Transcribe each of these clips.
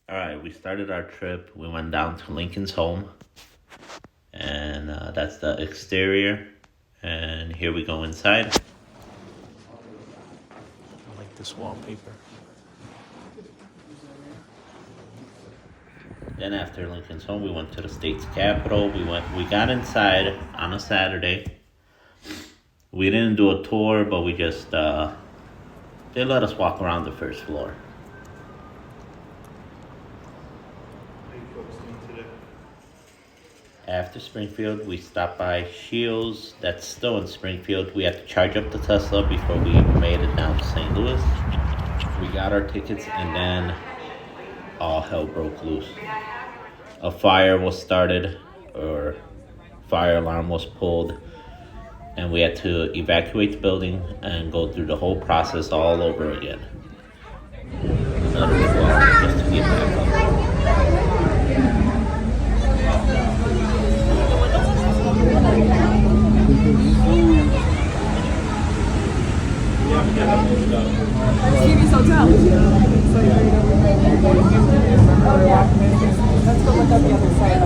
All right, we started our trip. We went down to Lincoln's home, and that's the exterior. And here we go inside. I like this wallpaper. Then after Lincoln's home, we went to the state's capitol. We got inside on a Saturday. We didn't do a tour, but we just they let us walk around the first floor. After Springfield, we stopped by Sheels. That's still in Springfield. We had to charge up the Tesla before we even made it down to St. Louis. We got our tickets, and then all hell broke loose. A fire was started, or fire alarm was pulled, and we had to evacuate the building and go through the whole process all over again. Another 2 hours just to get back up. Stevie's Hotel. Let's go look up the other side.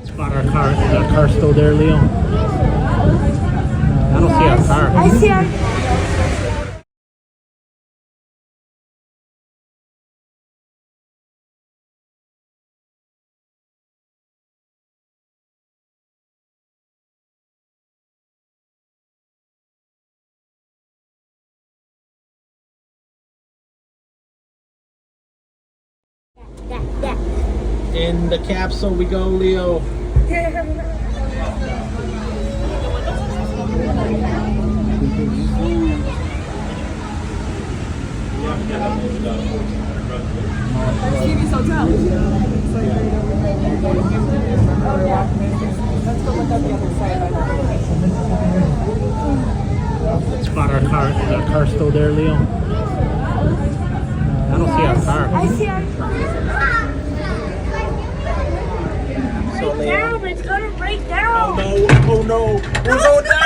Spot our car. Is our car still there, Leo? I don't see our car. I see our. In the capsule we go, Leo. Stevie's Hotel. Let's go look up the other side. Spot our car. Is our car still there, Leo? I don't see our car. I see our. So, Leo. Down, it's gonna break down. Oh no! Oh no! We're going down!